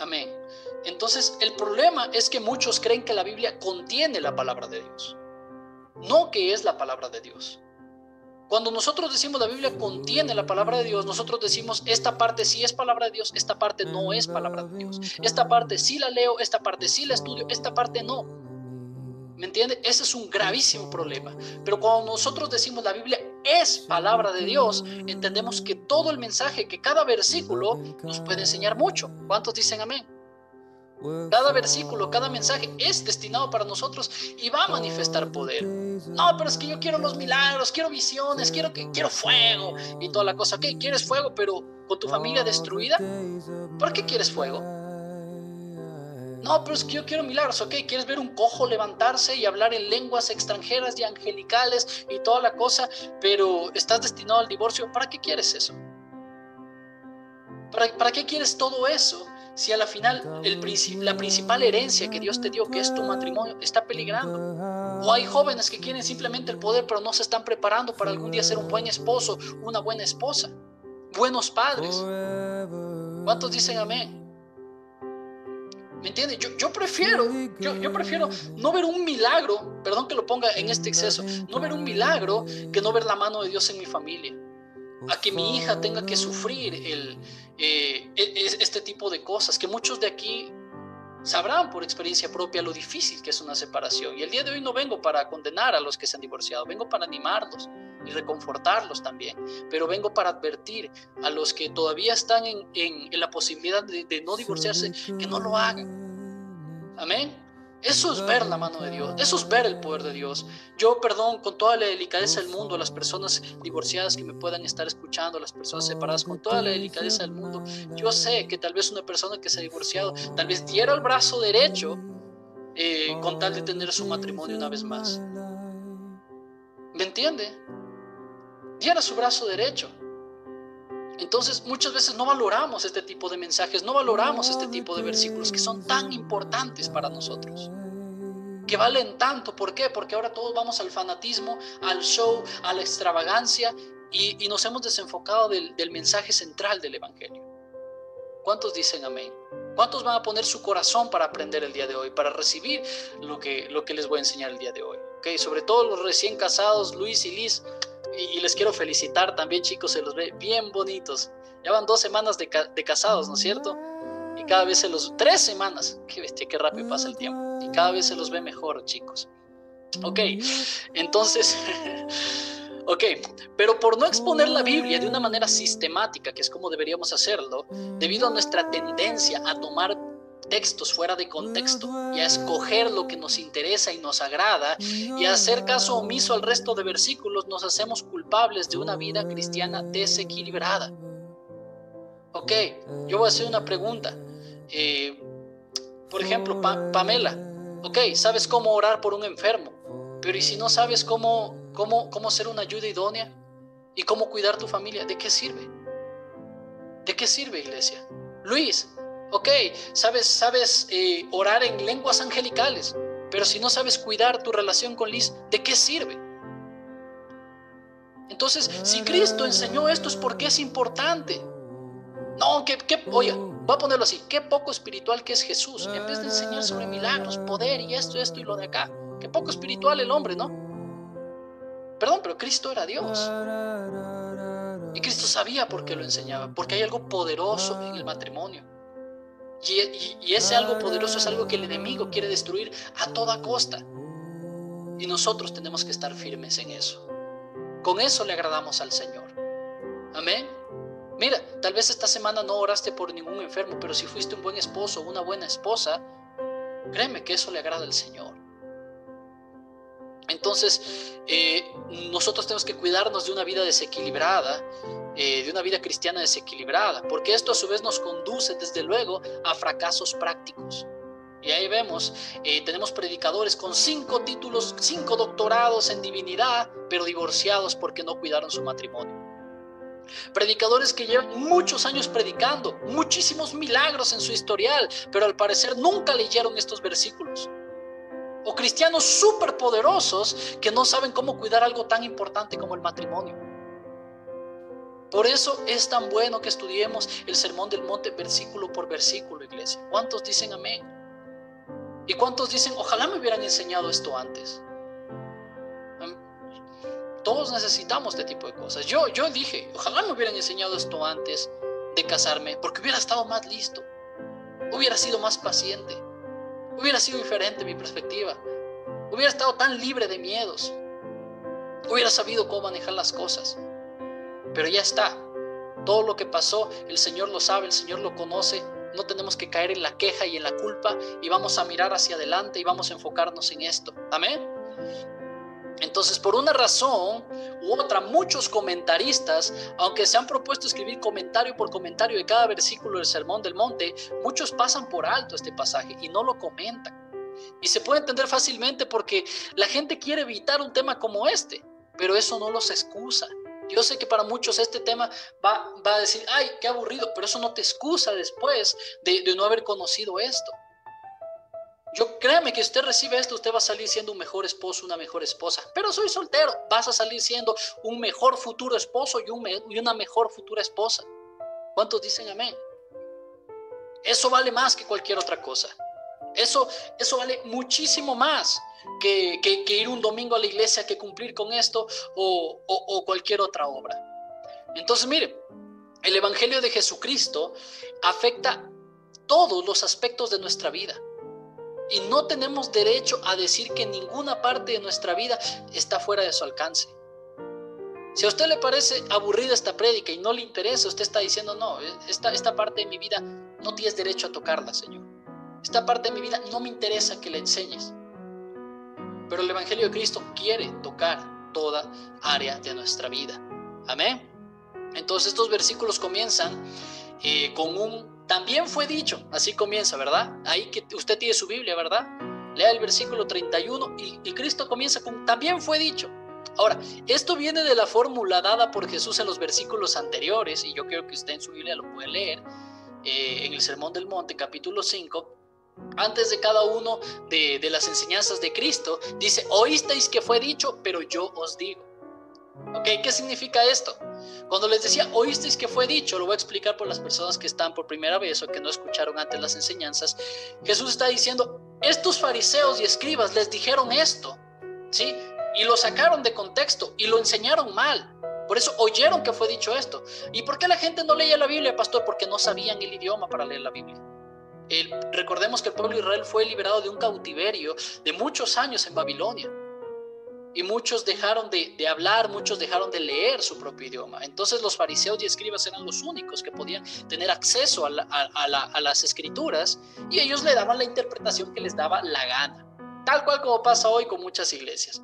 Amén. Entonces, el problema es que muchos creen que la Biblia contiene la palabra de Dios, no que es la palabra de Dios. Cuando nosotros decimos la Biblia contiene la palabra de Dios, nosotros decimos esta parte sí es palabra de Dios, esta parte no es palabra de Dios. Esta parte sí la leo, esta parte sí la estudio, esta parte no. ¿Me entiende? Ese es un gravísimo problema. Pero cuando nosotros decimos la Biblia es palabra de Dios, entendemos que todo el mensaje, que cada versículo nos puede enseñar mucho. ¿Cuántos dicen amén? Cada versículo, cada mensaje es destinado para nosotros y va a manifestar poder. No, pero es que yo quiero los milagros, quiero visiones, quiero fuego y toda la cosa. Ok, quieres fuego, pero con tu familia destruida, ¿por qué quieres fuego? No, pero es que yo quiero milagros. Ok, quieres ver un cojo levantarse y hablar en lenguas extranjeras y angelicales y toda la cosa, pero estás destinado al divorcio. ¿Para qué quieres eso? ¿Para qué quieres todo eso? Si a la final la principal herencia que Dios te dio, que es tu matrimonio, está peligrando. O hay jóvenes que quieren simplemente el poder, pero no se están preparando para algún día ser un buen esposo, una buena esposa, buenos padres. ¿Cuántos dicen amén? ¿Me entiendes? Yo prefiero no ver un milagro, perdón que lo ponga en este exceso, no ver un milagro que no ver la mano de Dios en mi familia. A que mi hija tenga que sufrir este tipo de cosas, que muchos de aquí sabrán por experiencia propia lo difícil que es una separación. Y el día de hoy no vengo para condenar a los que se han divorciado, vengo para animarlos y reconfortarlos también, pero vengo para advertir a los que todavía están en la posibilidad de no divorciarse, que no lo hagan. Amén. Eso es ver la mano de Dios, eso es ver el poder de Dios. Yo, perdón, con toda la delicadeza del mundo, a las personas divorciadas que me puedan estar escuchando, a las personas separadas, con toda la delicadeza del mundo, yo sé que tal vez una persona que se ha divorciado, tal vez diera el brazo derecho con tal de tener su matrimonio una vez más. ¿Me entiende? Diera su brazo derecho. Entonces muchas veces no valoramos este tipo de mensajes, no valoramos este tipo de versículos que son tan importantes para nosotros, que valen tanto. ¿Por qué? Porque ahora todos vamos al fanatismo, al show, a la extravagancia y nos hemos desenfocado del mensaje central del Evangelio. ¿Cuántos dicen amén? ¿Cuántos van a poner su corazón para aprender el día de hoy, para recibir lo que les voy a enseñar el día de hoy? ¿Okay? Sobre todo los recién casados, Luis y Liz. Y les quiero felicitar también, chicos, se los ve bien bonitos. Ya van 2 semanas de casados, ¿no es cierto? Y cada vez 3 semanas, qué bestia, qué rápido pasa el tiempo. Y cada vez se los ve mejor, chicos. Ok, entonces, ok, pero por no exponer la Biblia de una manera sistemática, que es como deberíamos hacerlo, debido a nuestra tendencia a tomar textos fuera de contexto y a escoger lo que nos interesa y nos agrada y a hacer caso omiso al resto de versículos, nos hacemos culpables de una vida cristiana desequilibrada. Ok, yo voy a hacer una pregunta. Por ejemplo, Pamela, ok, sabes cómo orar por un enfermo, pero ¿y si no sabes cómo ser una ayuda idónea y cómo cuidar tu familia? ¿De qué sirve? ¿De qué sirve, iglesia? Luis, ok, sabes orar en lenguas angelicales, pero si no sabes cuidar tu relación con Liz, ¿de qué sirve? Entonces, si Cristo enseñó esto es porque es importante. No, oye, voy a ponerlo así, qué poco espiritual que es Jesús, en vez de enseñar sobre milagros, poder y esto y lo de acá. Qué poco espiritual el hombre, ¿no? Perdón, pero Cristo era Dios. Y Cristo sabía por qué lo enseñaba, porque hay algo poderoso en el matrimonio. Y ese algo poderoso es algo que el enemigo quiere destruir a toda costa. Y nosotros tenemos que estar firmes en eso. Con eso le agradamos al Señor. Amén. Mira, tal vez esta semana no oraste por ningún enfermo, pero si fuiste un buen esposo o una buena esposa, créeme que eso le agrada al Señor. Entonces, nosotros tenemos que cuidarnos de una vida desequilibrada, de una vida cristiana desequilibrada, porque esto a su vez nos conduce desde luego a fracasos prácticos. Y ahí vemos, tenemos predicadores con 5 títulos, 5 doctorados en divinidad, pero divorciados porque no cuidaron su matrimonio. Predicadores que llevan muchos años predicando, muchísimos milagros en su historial, pero al parecer nunca leyeron estos versículos. O cristianos súper poderosos que no saben cómo cuidar algo tan importante como el matrimonio. Por eso es tan bueno que estudiemos el Sermón del Monte versículo por versículo, iglesia. ¿Cuántos dicen amén? ¿Y cuántos dicen, ojalá me hubieran enseñado esto antes? Todos necesitamos este tipo de cosas. Yo dije, ojalá me hubieran enseñado esto antes de casarme, porque hubiera estado más listo, hubiera sido más paciente, hubiera sido diferente mi perspectiva, hubiera estado tan libre de miedos, hubiera sabido cómo manejar las cosas. Pero ya está, todo lo que pasó, el Señor lo sabe, el Señor lo conoce. No tenemos que caer en la queja y en la culpa, y vamos a mirar hacia adelante y vamos a enfocarnos en esto. Amén. Entonces, por una razón u otra, muchos comentaristas, aunque se han propuesto escribir comentario por comentario de cada versículo del Sermón del Monte, muchos pasan por alto este pasaje y no lo comentan. Y se puede entender fácilmente porque la gente quiere evitar un tema como este, pero eso no los excusa. Yo sé que para muchos este tema va a decir, ay, qué aburrido, pero eso no te excusa después de no haber conocido esto. Yo créame que si usted recibe esto, usted va a salir siendo un mejor esposo, una mejor esposa. Pero soy soltero, vas a salir siendo un mejor futuro esposo y una mejor futura esposa. ¿Cuántos dicen amén? Eso vale más que cualquier otra cosa. Eso vale muchísimo más que ir un domingo a la iglesia, que cumplir con esto o cualquier otra obra. Entonces, mire, el Evangelio de Jesucristo afecta todos los aspectos de nuestra vida. Y no tenemos derecho a decir que ninguna parte de nuestra vida está fuera de su alcance. Si a usted le parece aburrida esta prédica y no le interesa, usted está diciendo, no, esta parte de mi vida no tienes derecho a tocarla, Señor. Esta parte de mi vida no me interesa que la enseñes. Pero el Evangelio de Cristo quiere tocar toda área de nuestra vida. Amén. Entonces estos versículos comienzan con un también fue dicho, así comienza, ¿verdad? Ahí que usted tiene su Biblia, ¿verdad? Lea el versículo 31 y Cristo comienza con también fue dicho. Ahora, esto viene de la fórmula dada por Jesús en los versículos anteriores, y yo creo que usted en su Biblia lo puede leer, en el Sermón del Monte, capítulo 5, antes de cada uno de las enseñanzas de Cristo, dice, oísteis que fue dicho, pero yo os digo. ¿Ok? ¿Qué significa esto? Cuando les decía, oísteis que fue dicho, lo voy a explicar por las personas que están por primera vez o que no escucharon antes las enseñanzas. Jesús está diciendo, estos fariseos y escribas les dijeron esto, ¿sí? Y lo sacaron de contexto y lo enseñaron mal. Por eso oyeron que fue dicho esto. ¿Y por qué la gente no leía la Biblia, pastor? Porque no sabían el idioma para leer la Biblia. Recordemos que el pueblo de Israel fue liberado de un cautiverio de muchos años en Babilonia. Y muchos dejaron de hablar, muchos dejaron de leer su propio idioma. Entonces los fariseos y escribas eran los únicos que podían tener acceso a las escrituras, y ellos le daban la interpretación que les daba la gana, tal cual como pasa hoy con muchas iglesias.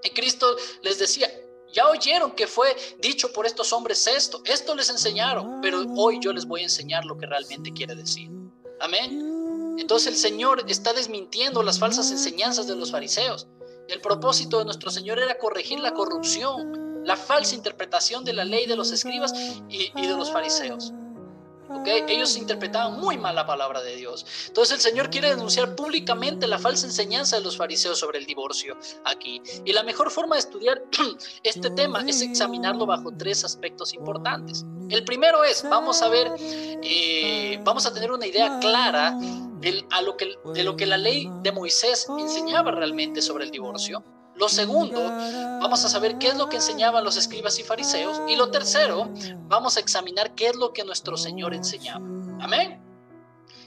Y Cristo les decía, ya oyeron que fue dicho por estos hombres esto les enseñaron, pero hoy yo les voy a enseñar lo que realmente quiere decir. Amén. Entonces el Señor está desmintiendo las falsas enseñanzas de los fariseos. El propósito de nuestro Señor era corregir la corrupción, la falsa interpretación de la ley de los escribas y de los fariseos. ¿Okay? Ellos interpretaban muy mal la palabra de Dios. Entonces el Señor quiere denunciar públicamente la falsa enseñanza de los fariseos sobre el divorcio aquí. Y la mejor forma de estudiar este tema es examinarlo bajo tres aspectos importantes. El primero es, vamos a tener una idea clara de lo que la ley de Moisés enseñaba realmente sobre el divorcio. Lo segundo, vamos a saber qué es lo que enseñaban los escribas y fariseos. Y lo tercero, vamos a examinar qué es lo que nuestro Señor enseñaba. Amén.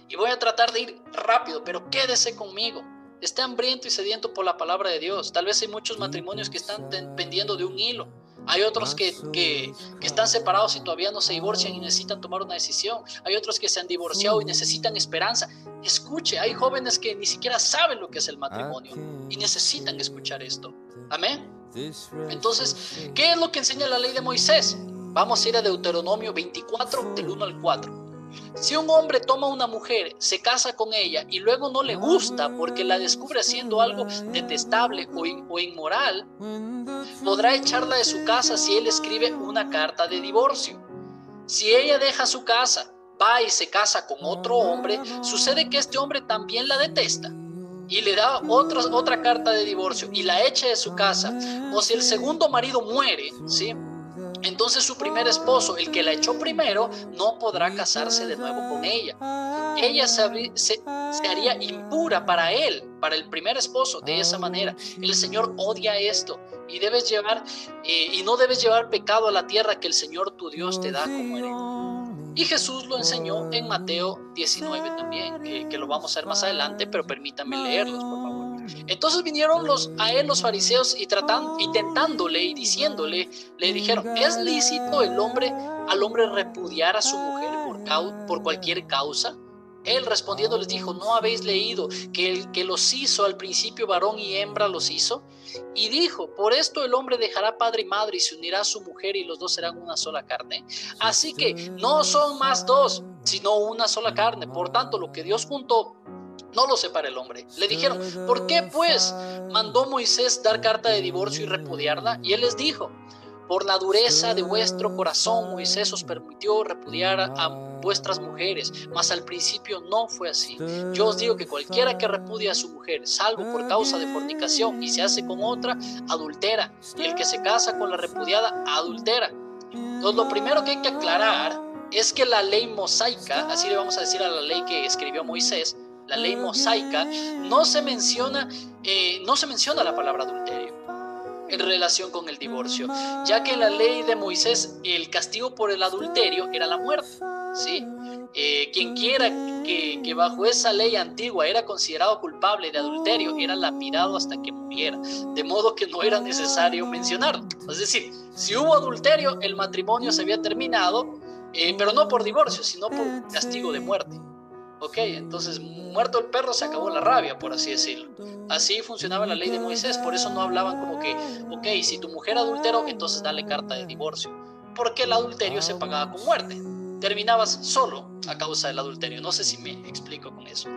Y voy a tratar de ir rápido, pero quédese conmigo. Esté hambriento y sediento por la palabra de Dios. Tal vez hay muchos matrimonios que están pendiendo de un hilo. Hay otros que están separados y todavía no se divorcian y necesitan tomar una decisión. Hay otros que se han divorciado y necesitan esperanza. Escuche, hay jóvenes que ni siquiera saben lo que es el matrimonio y necesitan escuchar esto. Amén. Entonces, ¿qué es lo que enseña la ley de Moisés? Vamos a ir a Deuteronomio 24, del 1 al 4. Si un hombre toma una mujer, se casa con ella y luego no le gusta porque la descubre haciendo algo detestable o inmoral, podrá echarla de su casa si él escribe una carta de divorcio. Si ella deja su casa, va y se casa con otro hombre, sucede que este hombre también la detesta y le da otra carta de divorcio y la echa de su casa. O si el segundo marido muere, ¿sí?, entonces su primer esposo, el que la echó primero, no podrá casarse de nuevo con ella. Ella se haría impura para él, para el primer esposo, de esa manera. El Señor odia esto y no debes llevar pecado a la tierra que el Señor tu Dios te da como herencia. Y Jesús lo enseñó en Mateo 19 también, que lo vamos a ver más adelante, pero permítanme leerlos, por favor. Entonces vinieron a él los fariseos y tentándole y diciéndole, le dijeron: ¿es lícito al hombre repudiar a su mujer por cualquier causa? Él respondiendo les dijo: ¿no habéis leído que el que los hizo al principio varón y hembra los hizo? Y dijo: por esto el hombre dejará padre y madre y se unirá a su mujer y los dos serán una sola carne. Así que no son más dos, sino una sola carne. Por tanto, lo que Dios juntó, no lo separa el hombre. Le dijeron: ¿por qué pues mandó Moisés dar carta de divorcio y repudiarla? Y él les dijo: por la dureza de vuestro corazón Moisés os permitió repudiar a vuestras mujeres, mas al principio no fue así. Yo os digo que cualquiera que repudia a su mujer, salvo por causa de fornicación, y se hace con otra, adultera, y el que se casa con la repudiada, adultera. Entonces, lo primero que hay que aclarar es que la ley mosaica, así le vamos a decir a la ley que escribió Moisés, la ley mosaica, no se menciona la palabra adulterio en relación con el divorcio, ya que en la ley de Moisés el castigo por el adulterio era la muerte, ¿sí? Quien quiera que bajo esa ley antigua era considerado culpable de adulterio era lapidado hasta que muriera, de modo que no era necesario mencionarlo. Es decir, si hubo adulterio, el matrimonio se había terminado, pero no por divorcio, sino por castigo de muerte. Ok, entonces muerto el perro se acabó la rabia, por así decirlo. Así funcionaba la ley de Moisés, por eso no hablaban como que, ok, si tu mujer adulteró, entonces dale carta de divorcio, porque el adulterio se pagaba con muerte. Terminabas solo a causa del adulterio. No sé si me explico con eso.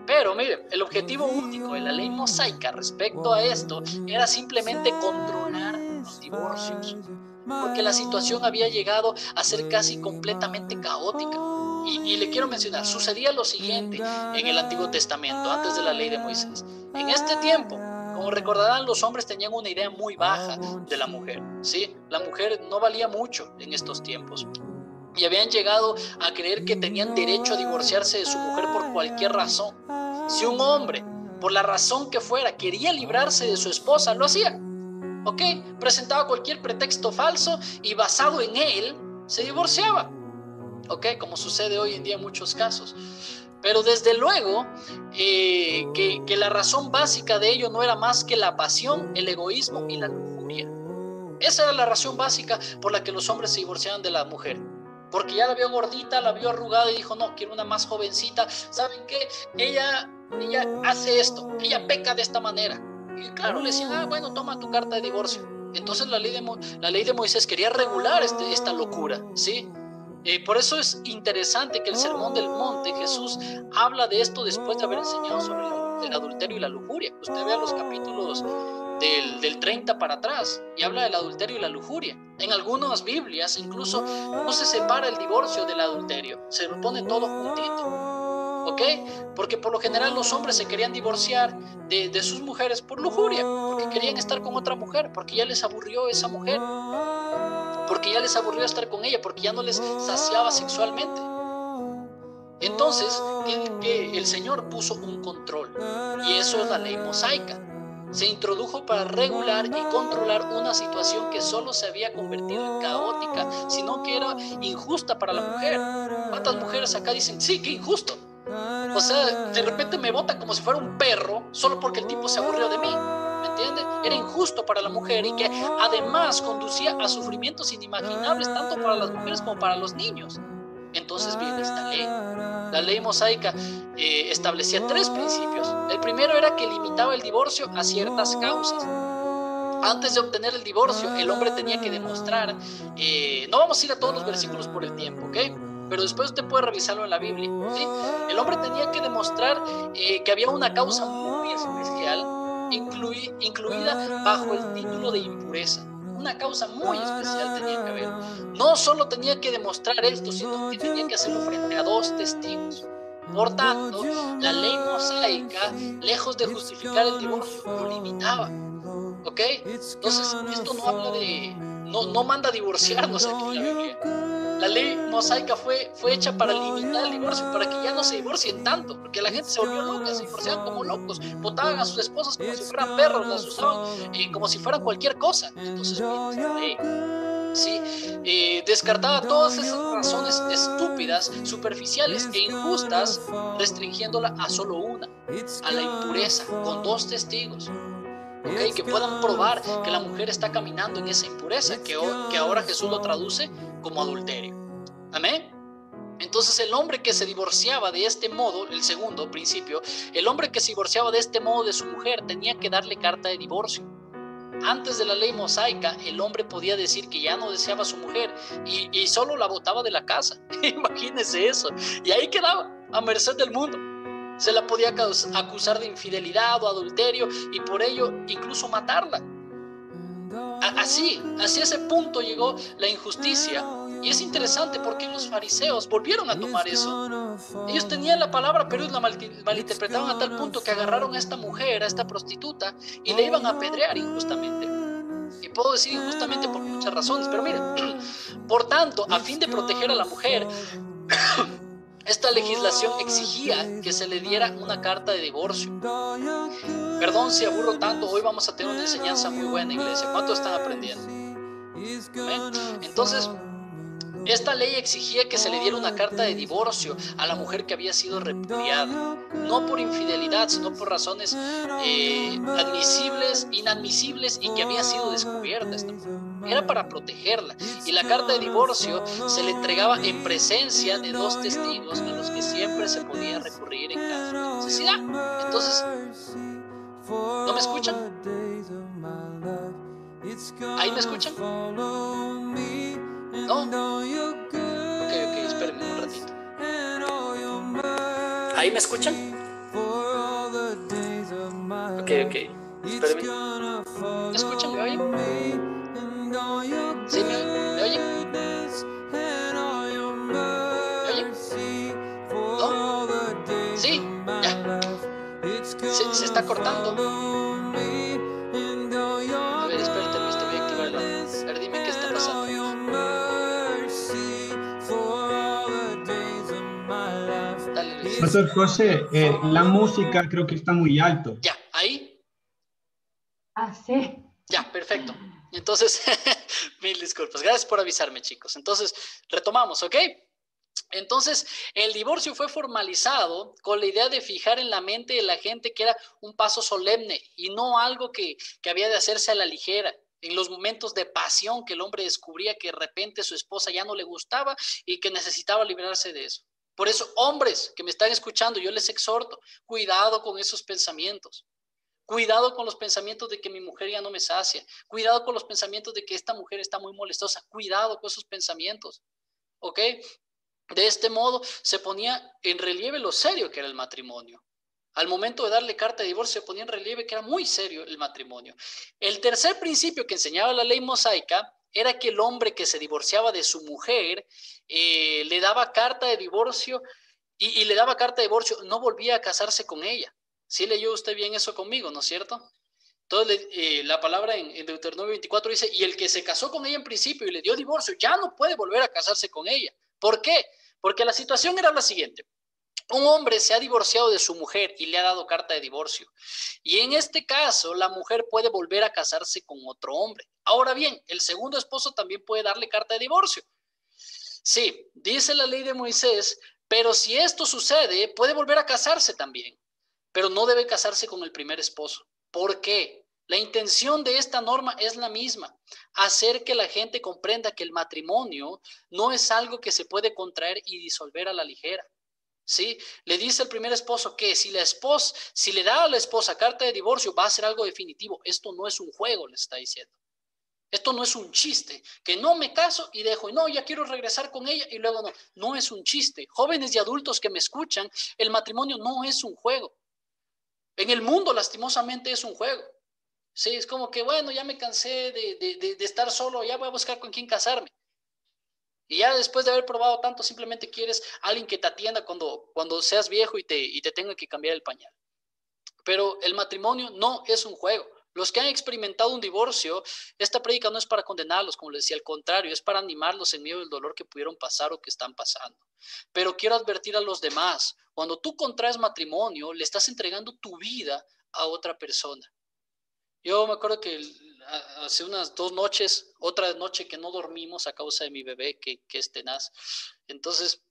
Pero miren, el objetivo único de la ley mosaica respecto a esto era simplemente controlar los divorcios, porque la situación había llegado a ser casi completamente caótica. Y le quiero mencionar, sucedía lo siguiente en el Antiguo Testamento, antes de la ley de Moisés. En este tiempo, como recordarán, los hombres tenían una idea muy baja de la mujer, ¿sí? La mujer no valía mucho en estos tiempos. Y habían llegado a creer que tenían derecho a divorciarse de su mujer por cualquier razón. Si un hombre, por la razón que fuera, quería librarse de su esposa, lo hacía. ¿Ok? Presentaba cualquier pretexto falso y basado en él, se divorciaba. ¿Ok? Como sucede hoy en día en muchos casos. Pero desde luego que la razón básica de ello no era más que la pasión, el egoísmo y la lujuria. Esa era la razón básica por la que los hombres se divorciaban de la mujer. Porque ya la vio gordita, la vio arrugada y dijo: no, quiero una más jovencita. ¿Saben qué? Ella hace esto, ella peca de esta manera. Y claro, le decían: bueno, toma tu carta de divorcio. Entonces la ley de Moisés quería regular esta locura, ¿sí? Por eso es interesante que el Sermón del Monte, Jesús habla de esto después de haber enseñado sobre el adulterio y la lujuria. Usted vea los capítulos del 30 para atrás y habla del adulterio y la lujuria. En algunas Biblias incluso no se separa el divorcio del adulterio, se lo pone todo juntito. ¿Ok? Porque por lo general los hombres se querían divorciar de sus mujeres por lujuria, porque querían estar con otra mujer, porque ya les aburrió esa mujer, porque ya les aburrió estar con ella, porque ya no les saciaba sexualmente. Entonces, el Señor puso un control, y eso es la ley mosaica. Se introdujo para regular y controlar una situación que solo se había convertido en caótica, sino que era injusta para la mujer. ¿Cuántas mujeres acá dicen: sí, qué injusto? O sea, de repente me botan como si fuera un perro solo porque el tipo se aburrió de mí. ¿Me entiende? Era injusto para la mujer y que además conducía a sufrimientos inimaginables tanto para las mujeres como para los niños. Entonces viene esta ley. La ley mosaica establecía 3 principios. El primero era que limitaba el divorcio a ciertas causas. Antes de obtener el divorcio, el hombre tenía que demostrar, no vamos a ir a todos los versículos por el tiempo, ¿ok? Pero después usted puede revisarlo en la Biblia, ¿sí? El hombre tenía que demostrar que había una causa muy especial, incluida bajo el título de impureza. Una causa muy especial tenía que haber. No solo tenía que demostrar esto, sino que tenía que hacerlo frente a 2 testigos. Por tanto, la ley mosaica, lejos de justificar el divorcio, lo limitaba. ¿Ok? Entonces, esto no habla de... No manda a divorciarnos aquí la Biblia. La ley mosaica fue hecha para limitar el divorcio, para que ya no se divorcien tanto, porque la gente se volvió loca, se divorciaban como locos, botaban a sus esposas como si fueran perros, las usaban como si fueran cualquier cosa. Entonces viene esta ley. ¿Sí? Descartaba todas esas razones estúpidas, superficiales e injustas, restringiéndola a solo una, a la impureza, con 2 testigos. ¿Okay? Que puedan probar que la mujer está caminando en esa impureza, que ahora Jesús lo traduce como adulterio. Amén. Entonces el hombre que se divorciaba de este modo, el segundo principio, el hombre que se divorciaba de este modo de su mujer tenía que darle carta de divorcio. Antes de la ley mosaica, el hombre podía decir que ya no deseaba a su mujer y solo la botaba de la casa. Imagínense eso. Y ahí quedaba, a merced del mundo. Se la podía acusar de infidelidad o adulterio y por ello incluso matarla. Así a ese punto llegó la injusticia. Y es interesante porque los fariseos volvieron a tomar eso. Ellos tenían la palabra, pero ellos la malinterpretaban a tal punto que agarraron a esta mujer, a esta prostituta, y le iban a apedrear injustamente. Y puedo decir injustamente por muchas razones, pero miren, por tanto, a fin de proteger a la mujer, esta legislación exigía que se le diera una carta de divorcio. Perdón si aburro tanto, hoy vamos a tener una enseñanza muy buena, iglesia. ¿Cuántos están aprendiendo? ¿Ven? Entonces, esta ley exigía que se le diera una carta de divorcio a la mujer que había sido repudiada, no por infidelidad, sino por razones admisibles, inadmisibles y que había sido descubierta esta mujer. Era para protegerla. Y la carta de divorcio se le entregaba en presencia de 2 testigos a los que siempre se podía recurrir en caso de necesidad. Entonces, ¿no me escuchan? ¿Ahí me escuchan? ¿No? Ok, espérenme un ratito. ¿Ahí me escuchan? Ok, espérenme. ¿Me escuchan? ¿Me oyen? ¿Sí? ¿Me oyen? ¿Me oyen? ¿No? ¿Sí? Ya. Se está cortando. A ver, espérate, Luis, te voy a activar el audio. A ver, dime qué está pasando. Dale, Luis. Pastor José, la música creo que está muy alto. Ya, ahí. Sí. Ya, perfecto. Entonces, mil disculpas. Gracias por avisarme, chicos. Entonces, retomamos, ¿ok? Entonces, el divorcio fue formalizado con la idea de fijar en la mente de la gente que era un paso solemne y no algo que había de hacerse a la ligera. En los momentos de pasión que el hombre descubría que de repente su esposa ya no le gustaba y que necesitaba librarse de eso. Por eso, hombres que me están escuchando, yo les exhorto, cuidado con esos pensamientos. Cuidado con los pensamientos de que mi mujer ya no me sacia. Cuidado con los pensamientos de que esta mujer está muy molestosa. Cuidado con esos pensamientos. ¿Ok? De este modo se ponía en relieve lo serio que era el matrimonio. Al momento de darle carta de divorcio se ponía en relieve que era muy serio el matrimonio. El tercer principio que enseñaba la ley mosaica era que el hombre que se divorciaba de su mujer le daba carta de divorcio y le daba carta de divorcio, no volvía a casarse con ella. ¿Sí leyó usted bien eso conmigo, no es cierto? Entonces, la palabra en Deuteronomio 24 dice, y el que se casó con ella en principio y le dio divorcio, ya no puede volver a casarse con ella. ¿Por qué? Porque la situación era la siguiente. Un hombre se ha divorciado de su mujer y le ha dado carta de divorcio. Y en este caso, la mujer puede volver a casarse con otro hombre. Ahora bien, el segundo esposo también puede darle carta de divorcio. Sí, dice la ley de Moisés, pero si esto sucede, puede volver a casarse también, pero no debe casarse con el primer esposo. ¿Por qué? La intención de esta norma es la misma, hacer que la gente comprenda que el matrimonio no es algo que se puede contraer y disolver a la ligera. ¿Sí? Le dice el primer esposo que si le da a la esposa carta de divorcio, va a ser algo definitivo. Esto no es un juego, le está diciendo. Esto no es un chiste, que no me caso y dejo, y no, ya quiero regresar con ella y luego no. No es un chiste. Jóvenes y adultos que me escuchan, el matrimonio no es un juego. En el mundo, lastimosamente, es un juego. Sí, es como que, bueno, ya me cansé de estar solo, ya voy a buscar con quién casarme. Y ya después de haber probado tanto, simplemente quieres alguien que te atienda cuando seas viejo y te tenga que cambiar el pañal. Pero el matrimonio no es un juego. Los que han experimentado un divorcio, esta prédica no es para condenarlos, como les decía, al contrario, es para animarlos en medio del dolor que pudieron pasar o que están pasando. Pero quiero advertir a los demás, cuando tú contraes matrimonio, le estás entregando tu vida a otra persona. Yo me acuerdo que hace unas 2 noches, otra noche que no dormimos a causa de mi bebé, que es tenaz. Entonces,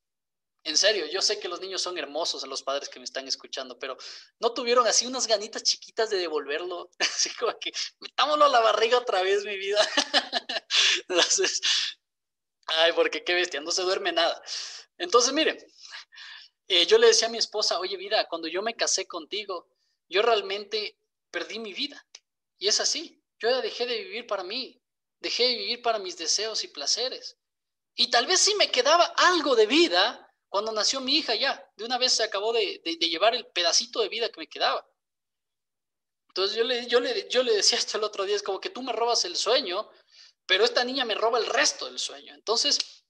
en serio, yo sé que los niños son hermosos, a los padres que me están escuchando, pero no tuvieron así unas ganitas chiquitas de devolverlo, así como que metámoslo a la barriga otra vez, mi vida. Entonces, ay, porque qué bestia, no se duerme nada. Entonces, miren, yo le decía a mi esposa, oye, vida, cuando yo me casé contigo, yo realmente perdí mi vida. Y es así, yo ya dejé de vivir para mí, dejé de vivir para mis deseos y placeres. Y tal vez sí me quedaba algo de vida cuando nació mi hija ya. De una vez se acabó de llevar el pedacito de vida que me quedaba. Entonces yo le decía esto el otro día, es como que tú me robas el sueño, pero esta niña me roba el resto del sueño. Entonces,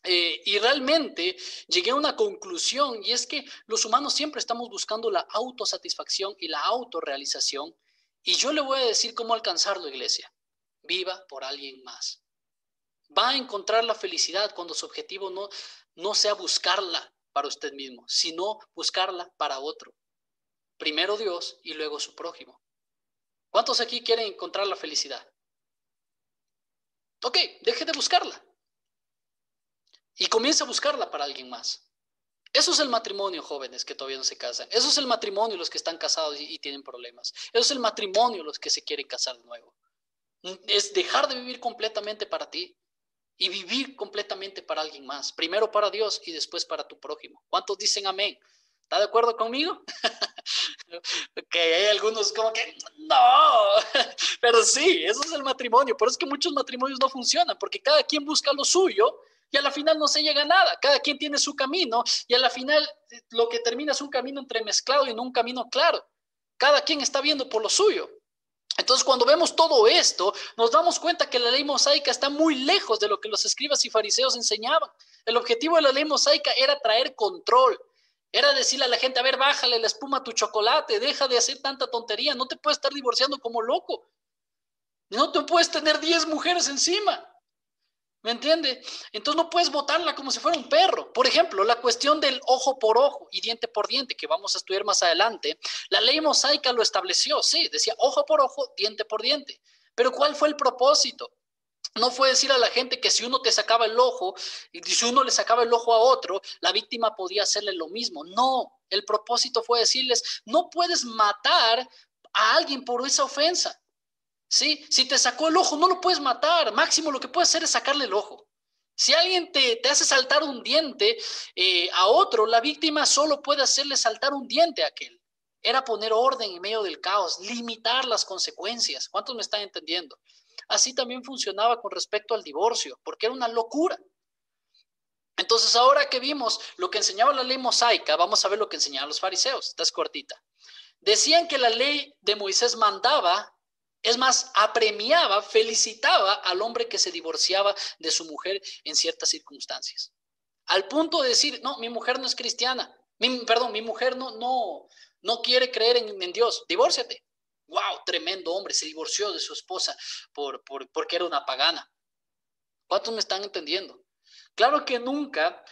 y realmente llegué a una conclusión, y es que los humanos siempre estamos buscando la autosatisfacción y la autorrealización. Y yo le voy a decir cómo alcanzarlo, iglesia. Viva por alguien más. Va a encontrar la felicidad cuando su objetivo no sea buscarla para usted mismo, sino buscarla para otro. Primero Dios y luego su prójimo. ¿Cuántos aquí quieren encontrar la felicidad? Ok, deje de buscarla y comience a buscarla para alguien más. Eso es el matrimonio, jóvenes que todavía no se casan. Eso es el matrimonio, los que están casados y tienen problemas. Eso es el matrimonio, los que se quieren casar de nuevo. Es dejar de vivir completamente para ti y vivir completamente para alguien más. Primero para Dios y después para tu prójimo. ¿Cuántos dicen amén? ¿Está de acuerdo conmigo? Ok, hay algunos como que no, pero sí, eso es el matrimonio. Por eso es que muchos matrimonios no funcionan, porque cada quien busca lo suyo y a la final no se llega a nada. Cada quien tiene su camino y a la final lo que termina es un camino entremezclado y no un camino claro. Cada quien está viendo por lo suyo. Entonces, cuando vemos todo esto, nos damos cuenta que la ley mosaica está muy lejos de lo que los escribas y fariseos enseñaban. El objetivo de la ley mosaica era traer control, era decirle a la gente, a ver, bájale la espuma a tu chocolate, deja de hacer tanta tontería, no te puedes estar divorciando como loco, no te puedes tener 10 mujeres encima. ¿Me entiende? Entonces no puedes botarla como si fuera un perro. Por ejemplo, la cuestión del ojo por ojo y diente por diente, que vamos a estudiar más adelante, la ley mosaica lo estableció, sí, decía ojo por ojo, diente por diente. Pero ¿cuál fue el propósito? No fue decir a la gente que si uno te sacaba el ojo y si uno le sacaba el ojo a otro, la víctima podía hacerle lo mismo. No, el propósito fue decirles, no puedes matar a alguien por esa ofensa. ¿Sí? Si te sacó el ojo, no lo puedes matar. Máximo lo que puedes hacer es sacarle el ojo. Si alguien te hace saltar un diente a otro, la víctima solo puede hacerle saltar un diente a aquel. Era poner orden en medio del caos, limitar las consecuencias. ¿Cuántos me están entendiendo? Así también funcionaba con respecto al divorcio, porque era una locura. Entonces, ahora que vimos lo que enseñaba la ley mosaica, vamos a ver lo que enseñaban los fariseos. Esta es cortita. Decían que la ley de Moisés mandaba, es más, apremiaba, felicitaba al hombre que se divorciaba de su mujer en ciertas circunstancias. Al punto de decir, no, mi mujer no es cristiana, mi mujer no quiere creer en Dios, divórciate. Wow, tremendo hombre, se divorció de su esposa porque era una pagana. ¿Cuántos me están entendiendo? Claro que nunca,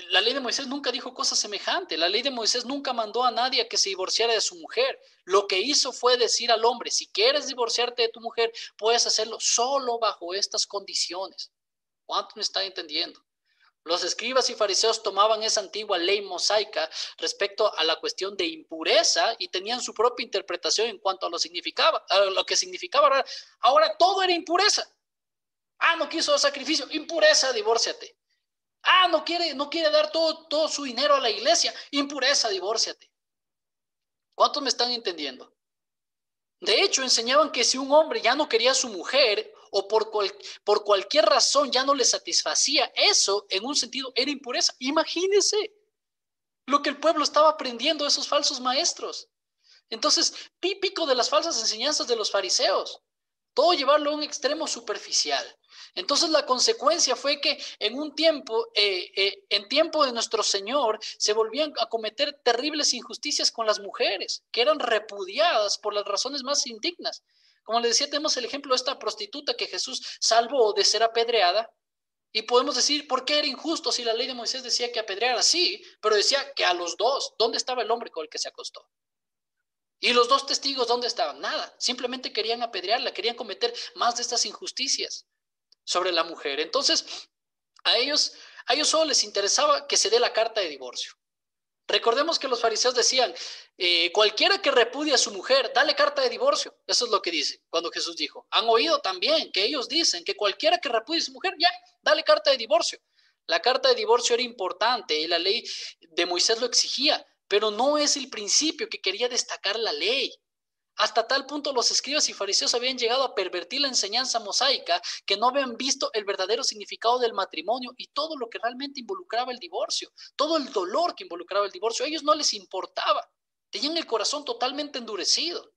la ley de Moisés nunca dijo cosas semejantes. La ley de Moisés nunca mandó a nadie a que se divorciara de su mujer. Lo que hizo fue decir al hombre, si quieres divorciarte de tu mujer, puedes hacerlo solo bajo estas condiciones. ¿Cuántos me están entendiendo? Los escribas y fariseos tomaban esa antigua ley mosaica respecto a la cuestión de impureza y tenían su propia interpretación en cuanto a lo que significaba. Ahora todo era impureza. Ah, no quiso sacrificio, impureza, divórciate. Ah, no quiere dar todo su dinero a la iglesia, impureza, divórciate. ¿Cuántos me están entendiendo? De hecho, enseñaban que si un hombre ya no quería a su mujer o por cualquier razón ya no le satisfacía, eso en un sentido era impureza. Imagínense lo que el pueblo estaba aprendiendo de esos falsos maestros. Entonces, típico de las falsas enseñanzas de los fariseos. todo llevarlo a un extremo superficial. Entonces la consecuencia fue que en tiempo de nuestro Señor, se volvían a cometer terribles injusticias con las mujeres, que eran repudiadas por las razones más indignas. Como les decía, tenemos el ejemplo de esta prostituta que Jesús salvó de ser apedreada. Y podemos decir, ¿por qué era injusto si la ley de Moisés decía que apedreara? Sí, pero decía que a los dos, ¿dónde estaba el hombre con el que se acostó? Y los dos testigos, ¿dónde estaban? Nada, simplemente querían apedrearla, querían cometer más de estas injusticias sobre la mujer. Entonces, a ellos solo les interesaba que se dé la carta de divorcio. Recordemos que los fariseos decían, cualquiera que repudie a su mujer, dale carta de divorcio. Eso es lo que dice cuando Jesús dijo. Han oído también que ellos dicen que cualquiera que repudie a su mujer, ya, dale carta de divorcio. La carta de divorcio era importante y la ley de Moisés lo exigía, pero no es el principio que quería destacar la ley. Hasta tal punto los escribas y fariseos habían llegado a pervertir la enseñanza mosaica que no habían visto el verdadero significado del matrimonio y todo lo que realmente involucraba el divorcio, todo el dolor que involucraba el divorcio. A ellos no les importaba, tenían el corazón totalmente endurecido.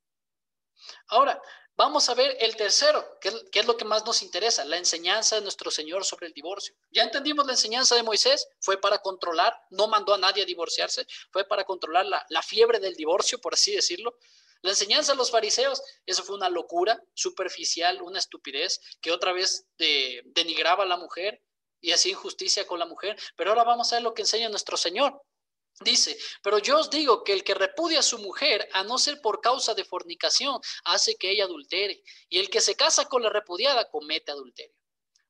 Ahora, vamos a ver el tercero, que es lo que más nos interesa, la enseñanza de nuestro Señor sobre el divorcio. Ya entendimos la enseñanza de Moisés, fue para controlar, no mandó a nadie a divorciarse, fue para controlar la fiebre del divorcio, por así decirlo. La enseñanza de los fariseos, eso fue una locura superficial, una estupidez, que otra vez denigraba a la mujer y hacía injusticia con la mujer. Pero ahora vamos a ver lo que enseña nuestro Señor. Dice, pero yo os digo que el que repudia a su mujer, a no ser por causa de fornicación, hace que ella adultere. Y el que se casa con la repudiada comete adulterio.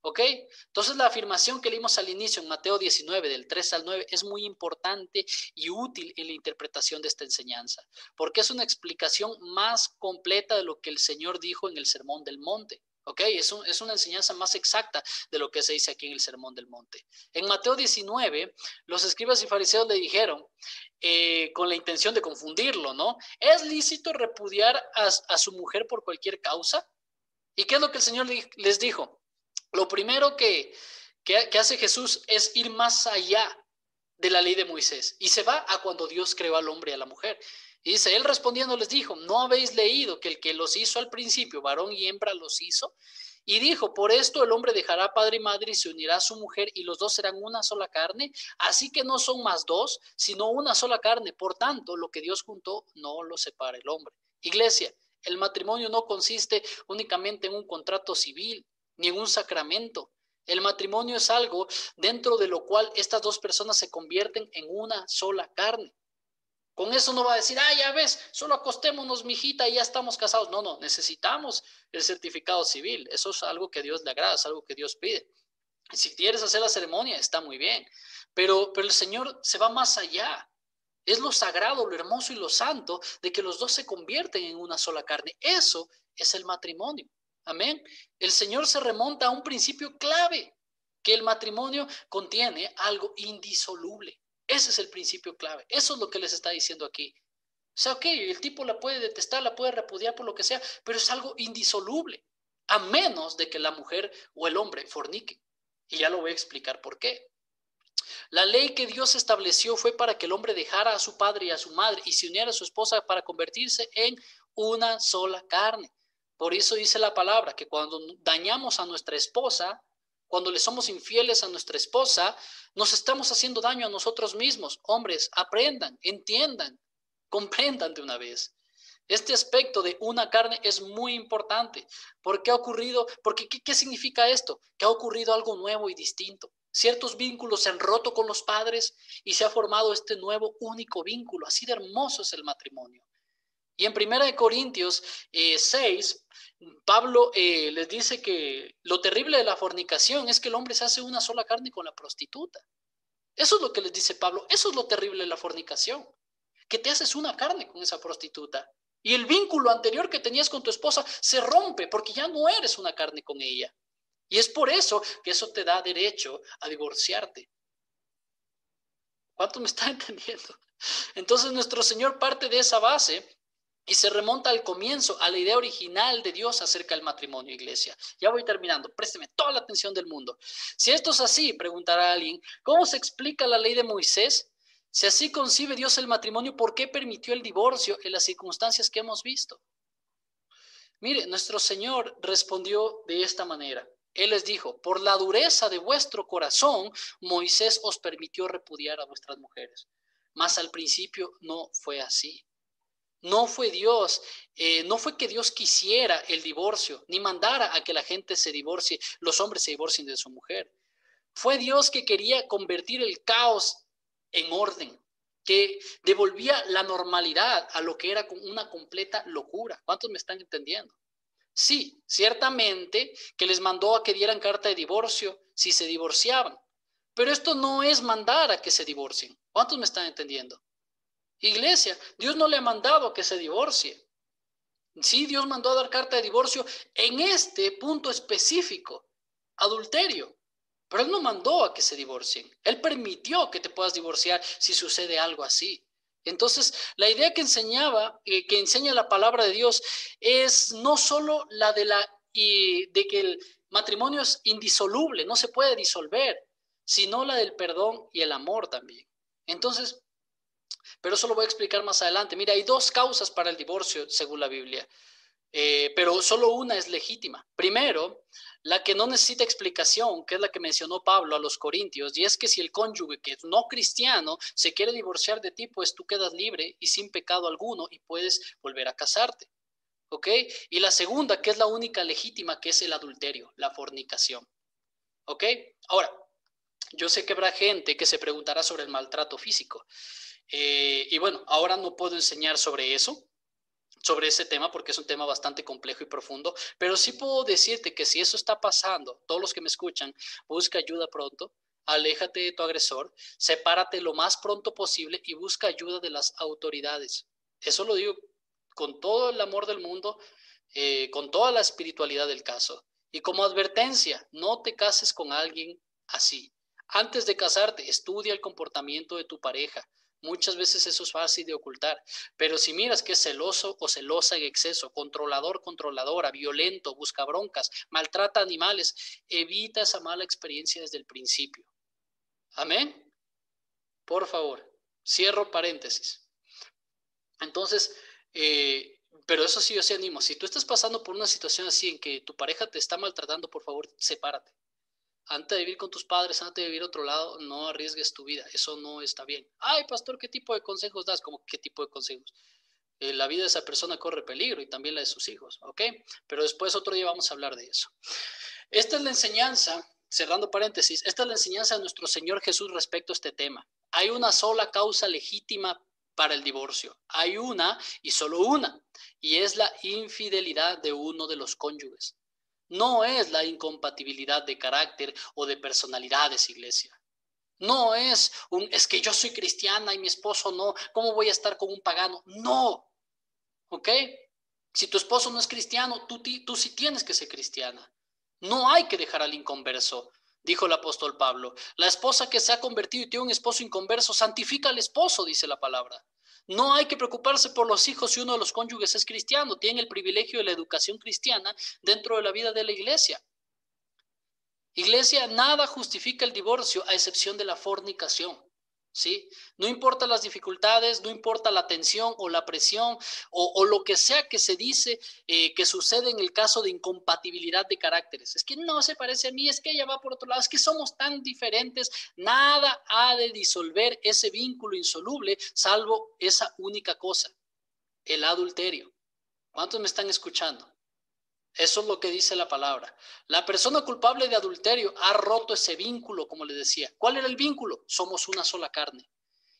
¿Ok? Entonces la afirmación que leímos al inicio en Mateo 19, del 3 al 9, es muy importante y útil en la interpretación de esta enseñanza, porque es una explicación más completa de lo que el Señor dijo en el Sermón del Monte. ¿Ok? Es una enseñanza más exacta de lo que se dice aquí en el Sermón del Monte. En Mateo 19, los escribas y fariseos le dijeron, con la intención de confundirlo, ¿no? ¿Es lícito repudiar a su mujer por cualquier causa? ¿Y qué es lo que el Señor les dijo? Lo primero que hace Jesús es ir más allá de la ley de Moisés y se va a cuando Dios creó al hombre y a la mujer. Y dice, él respondiendo les dijo, ¿no habéis leído que el que los hizo al principio, varón y hembra los hizo? Y dijo, por esto el hombre dejará padre y madre y se unirá a su mujer y los dos serán una sola carne. Así que no son más dos, sino una sola carne. Por tanto, lo que Dios juntó no lo separa el hombre. Iglesia, el matrimonio no consiste únicamente en un contrato civil ni en un sacramento. El matrimonio es algo dentro de lo cual estas dos personas se convierten en una sola carne. Con eso no va a decir, ya ves, solo acostémonos, mijita, y ya estamos casados. No, necesitamos el certificado civil. Eso es algo que a Dios le agrada, es algo que Dios pide. Y si quieres hacer la ceremonia, está muy bien. Pero el Señor se va más allá. Es lo sagrado, lo hermoso y lo santo de que los dos se convierten en una sola carne. Eso es el matrimonio. Amén. El Señor se remonta a un principio clave, que el matrimonio contiene algo indisoluble. Ese es el principio clave. Eso es lo que les está diciendo aquí. O sea, ok, el tipo la puede detestar, la puede repudiar por lo que sea, pero es algo indisoluble, a menos de que la mujer o el hombre fornique. Y ya lo voy a explicar por qué. La ley que Dios estableció fue para que el hombre dejara a su padre y a su madre y se uniera a su esposa para convertirse en una sola carne. Por eso dice la palabra que cuando dañamos a nuestra esposa, cuando le somos infieles a nuestra esposa, nos estamos haciendo daño a nosotros mismos. Hombres, aprendan, entiendan, comprendan de una vez. Este aspecto de una carne es muy importante. ¿Por qué ha ocurrido? Porque ¿qué significa esto? Que ha ocurrido algo nuevo y distinto. Ciertos vínculos se han roto con los padres y se ha formado este nuevo único vínculo. Así de hermoso es el matrimonio. Y en 1 Corintios 6, Pablo les dice que lo terrible de la fornicación es que el hombre se hace una sola carne con la prostituta. Eso es lo que les dice Pablo. Eso es lo terrible de la fornicación. Que te haces una carne con esa prostituta. Y el vínculo anterior que tenías con tu esposa se rompe porque ya no eres una carne con ella. Y es por eso que eso te da derecho a divorciarte. ¿Cuánto me está entendiendo? Entonces nuestro Señor parte de esa base y se remonta al comienzo, a la idea original de Dios acerca del matrimonio, iglesia. Ya voy terminando, présteme toda la atención del mundo. Si esto es así, preguntará alguien, ¿cómo se explica la ley de Moisés? Si así concibe Dios el matrimonio, ¿por qué permitió el divorcio en las circunstancias que hemos visto? Mire, nuestro Señor respondió de esta manera. Él les dijo, por la dureza de vuestro corazón, Moisés os permitió repudiar a vuestras mujeres. Mas al principio no fue así. No fue Dios, no fue que Dios quisiera el divorcio, ni mandara a que la gente se divorcie, los hombres se divorcien de su mujer. Fue Dios que quería convertir el caos en orden, que devolvía la normalidad a lo que era una completa locura. ¿Cuántos me están entendiendo? Sí, ciertamente que les mandó a que dieran carta de divorcio si se divorciaban, pero esto no es mandar a que se divorcien. ¿Cuántos me están entendiendo? Iglesia, Dios no le ha mandado a que se divorcie. Sí, Dios mandó a dar carta de divorcio en este punto específico, adulterio. Pero Él no mandó a que se divorcien. Él permitió que te puedas divorciar si sucede algo así. Entonces, la idea que enseña la palabra de Dios es no solo la de que el matrimonio es indisoluble, no se puede disolver, sino la del perdón y el amor también. Entonces, pero eso lo voy a explicar más adelante. Mira, hay dos causas para el divorcio según la Biblia, pero solo una es legítima. Primero, la que no necesita explicación, que es la que mencionó Pablo a los Corintios, y es que si el cónyuge que es no cristiano se quiere divorciar de ti, pues tú quedas libre y sin pecado alguno y puedes volver a casarte. ¿Ok? Y la segunda, que es la única legítima, que es el adulterio, la fornicación. ¿Ok? Ahora, yo sé que habrá gente que se preguntará sobre el maltrato físico. Y bueno, ahora no puedo enseñar sobre eso, sobre ese tema, porque es un tema bastante complejo y profundo, pero sí puedo decirte que si eso está pasando, todos los que me escuchan, busca ayuda pronto, aléjate de tu agresor, sepárate lo más pronto posible y busca ayuda de las autoridades. Eso lo digo con todo el amor del mundo, con toda la espiritualidad del caso. Y como advertencia, no te cases con alguien así. Antes de casarte, estudia el comportamiento de tu pareja. Muchas veces eso es fácil de ocultar, pero si miras que es celoso o celosa en exceso, controlador, controladora, violento, busca broncas, maltrata animales, evita esa mala experiencia desde el principio. Amén. Por favor, cierro paréntesis. Entonces, pero eso sí, yo sí animo. Si tú estás pasando por una situación así en que tu pareja te está maltratando, por favor, sepárate. Antes de vivir con tus padres, antes de vivir a otro lado, no arriesgues tu vida. Eso no está bien. Ay, pastor, ¿qué tipo de consejos das? ¿Cómo qué tipo de consejos? La vida de esa persona corre peligro y también la de sus hijos, ¿ok? Pero después otro día vamos a hablar de eso. Esta es la enseñanza, cerrando paréntesis, esta es la enseñanza de nuestro Señor Jesús respecto a este tema. Hay una sola causa legítima para el divorcio. Hay una y solo una, y es la infidelidad de uno de los cónyuges. No es la incompatibilidad de carácter o de personalidades, iglesia. No es es que yo soy cristiana y mi esposo no, ¿cómo voy a estar con un pagano? No, ¿ok? Si tu esposo no es cristiano, tú sí tienes que ser cristiana. No hay que dejar al inconverso, dijo el apóstol Pablo. La esposa que se ha convertido y tiene un esposo inconverso, santifica al esposo, dice la palabra. No hay que preocuparse por los hijos si uno de los cónyuges es cristiano. Tienen el privilegio de la educación cristiana dentro de la vida de la iglesia. Iglesia, nada justifica el divorcio a excepción de la fornicación. ¿Sí? No importa las dificultades, no importa la tensión o la presión o lo que sea que se dice que sucede en el caso de incompatibilidad de caracteres. Es que no se parece a mí, es que ella va por otro lado, es que somos tan diferentes. Nada ha de disolver ese vínculo insoluble salvo esa única cosa, el adulterio. ¿Cuántos me están escuchando? Eso es lo que dice la palabra. La persona culpable de adulterio ha roto ese vínculo, como le decía. ¿Cuál era el vínculo? Somos una sola carne.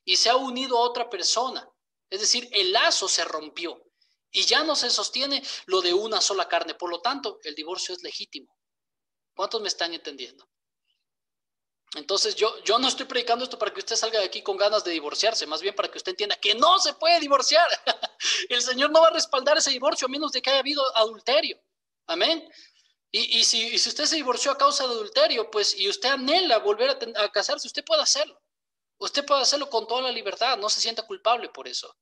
Y se ha unido a otra persona. Es decir, el lazo se rompió. Y ya no se sostiene lo de una sola carne. Por lo tanto, el divorcio es legítimo. ¿Cuántos me están entendiendo? Entonces yo no estoy predicando esto para que usted salga de aquí con ganas de divorciarse, más bien para que usted entienda que no se puede divorciar. El Señor no va a respaldar ese divorcio a menos de que haya habido adulterio. Amén. Y si usted se divorció a causa de adulterio, pues, y usted anhela volver a casarse, usted puede hacerlo. Usted puede hacerlo con toda la libertad, no se sienta culpable por eso.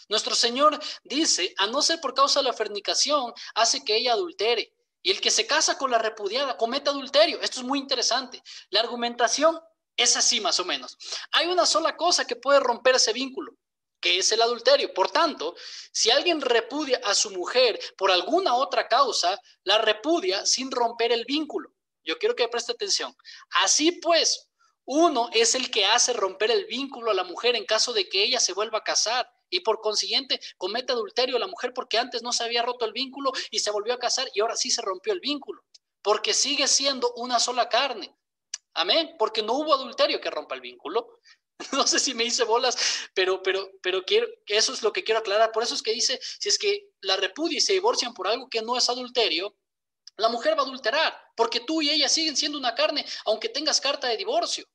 Nuestro Señor dice, a no ser por causa de la fornicación, hace que ella adultere. Y el que se casa con la repudiada comete adulterio. Esto es muy interesante. La argumentación es así más o menos. Hay una sola cosa que puede romper ese vínculo. que es el adulterio. Por tanto, si alguien repudia a su mujer por alguna otra causa, la repudia sin romper el vínculo. Yo quiero que preste atención. Así pues, uno es el que hace romper el vínculo a la mujer en caso de que ella se vuelva a casar y por consiguiente comete adulterio a la mujer porque antes no se había roto el vínculo y se volvió a casar y ahora sí se rompió el vínculo, porque sigue siendo una sola carne. Amén, porque no hubo adulterio que rompa el vínculo. No sé si me hice bolas, pero quiero, eso es lo que quiero aclarar. Por eso es que dice, si es que la repudia y se divorcian por algo que no es adulterio, la mujer va a adulterar, porque tú y ella siguen siendo una carne, aunque tengas carta de divorcio.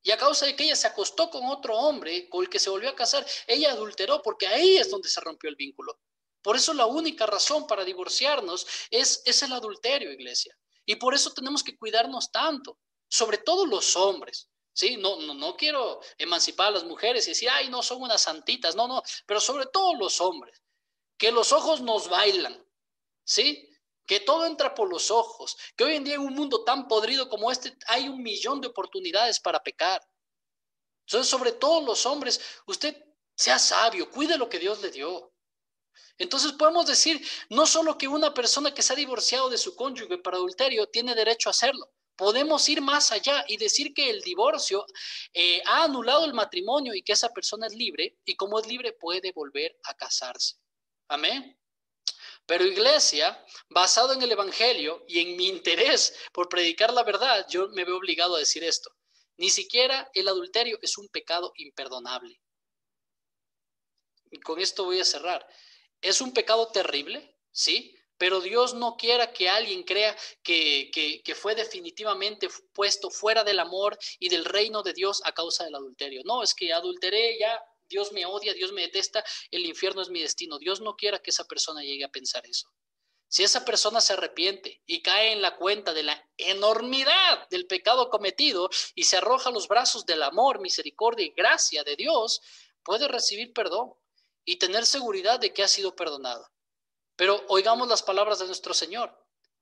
Y a causa de que ella se acostó con otro hombre, con el que se volvió a casar, ella adulteró, porque ahí es donde se rompió el vínculo. Por eso la única razón para divorciarnos es el adulterio, iglesia. Y por eso tenemos que cuidarnos tanto, sobre todo los hombres. ¿Sí? No quiero emancipar a las mujeres y decir, ay, no, son unas santitas. No, pero sobre todo los hombres, que los ojos nos bailan, ¿sí? Que todo entra por los ojos, que hoy en día en un mundo tan podrido como este hay 1.000.000 de oportunidades para pecar. Entonces, sobre todo los hombres, usted sea sabio, cuide lo que Dios le dio. Entonces podemos decir, no solo que una persona que se ha divorciado de su cónyuge para adulterio tiene derecho a hacerlo. Podemos ir más allá y decir que el divorcio ha anulado el matrimonio y que esa persona es libre y como es libre puede volver a casarse. Amén. Pero iglesia, basado en el evangelio y en mi interés por predicar la verdad, yo me veo obligado a decir esto. Ni siquiera el adulterio es un pecado imperdonable. Y con esto voy a cerrar. Es un pecado terrible, ¿sí? Pero Dios no quiera que alguien crea que fue definitivamente puesto fuera del amor y del reino de Dios a causa del adulterio. No, es que adulteré, ya Dios me odia, Dios me detesta, el infierno es mi destino. Dios no quiera que esa persona llegue a pensar eso. Si esa persona se arrepiente y cae en la cuenta de la enormidad del pecado cometido y se arroja a los brazos del amor, misericordia y gracia de Dios, puede recibir perdón y tener seguridad de que ha sido perdonado. Pero oigamos las palabras de nuestro Señor.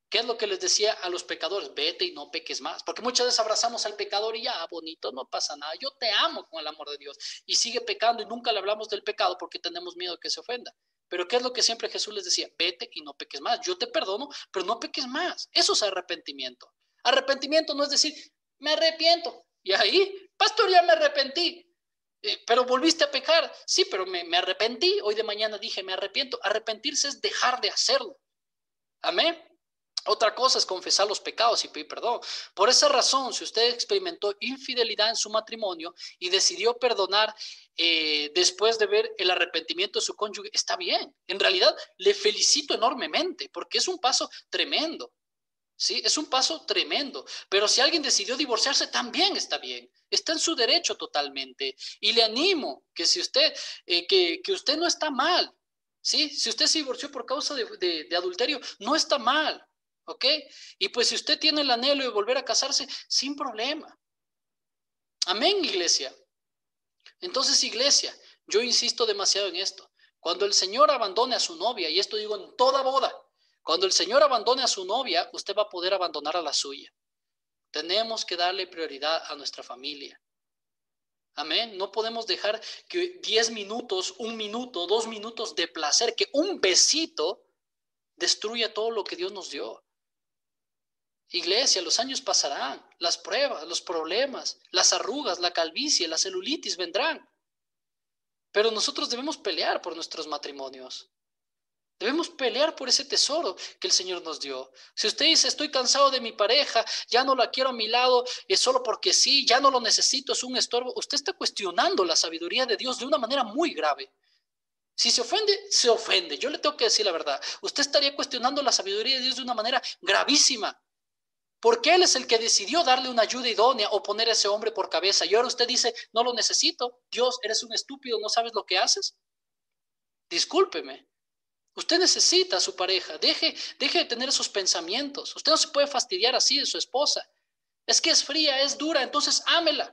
¿Qué es lo que les decía a los pecadores? Vete y no peques más. Porque muchas veces abrazamos al pecador y ya, bonito, no pasa nada. Yo te amo con el amor de Dios. Y sigue pecando y nunca le hablamos del pecado porque tenemos miedo de que se ofenda. Pero ¿qué es lo que siempre Jesús les decía? Vete y no peques más. Yo te perdono, pero no peques más. Eso es arrepentimiento. Arrepentimiento no es decir, me arrepiento. Y ahí, pastor, ya me arrepentí. Pero volviste a pecar. Sí, pero me arrepentí. Hoy de mañana dije, me arrepiento. Arrepentirse es dejar de hacerlo. Amén. Otra cosa es confesar los pecados y pedir perdón. Por esa razón, si usted experimentó infidelidad en su matrimonio y decidió perdonar después de ver el arrepentimiento de su cónyuge, está bien. En realidad, le felicito enormemente porque es un paso tremendo. Sí, es un paso tremendo. Pero si alguien decidió divorciarse, también está bien. Está en su derecho totalmente. Y le animo que si usted, que usted no está mal. ¿Sí? Si usted se divorció por causa de adulterio, no está mal. ¿Ok? Y pues si usted tiene el anhelo de volver a casarse, sin problema. Amén, iglesia. Entonces, iglesia, yo insisto demasiado en esto. Cuando el Señor abandone a su novia, y esto digo en toda boda, cuando el Señor abandone a su novia, usted va a poder abandonar a la suya. Tenemos que darle prioridad a nuestra familia. Amén. No podemos dejar que 10 minutos, 1 minuto, 2 minutos de placer, que un besito destruya todo lo que Dios nos dio. Iglesia, los años pasarán, las pruebas, los problemas, las arrugas, la calvicie, la celulitis vendrán. Pero nosotros debemos pelear por nuestros matrimonios. Debemos pelear por ese tesoro que el Señor nos dio. Si usted dice, estoy cansado de mi pareja, ya no la quiero a mi lado, es solo porque sí, ya no lo necesito, es un estorbo, usted está cuestionando la sabiduría de Dios de una manera muy grave. Si se ofende, se ofende. Yo le tengo que decir la verdad. Usted estaría cuestionando la sabiduría de Dios de una manera gravísima. Porque Él es el que decidió darle una ayuda idónea o poner a ese hombre por cabeza. Y ahora usted dice, no lo necesito. Dios, eres un estúpido, no sabes lo que haces. Discúlpeme. Usted necesita a su pareja. Deje de tener esos pensamientos. Usted no se puede fastidiar así de su esposa. Es que es fría, es dura, entonces ámela.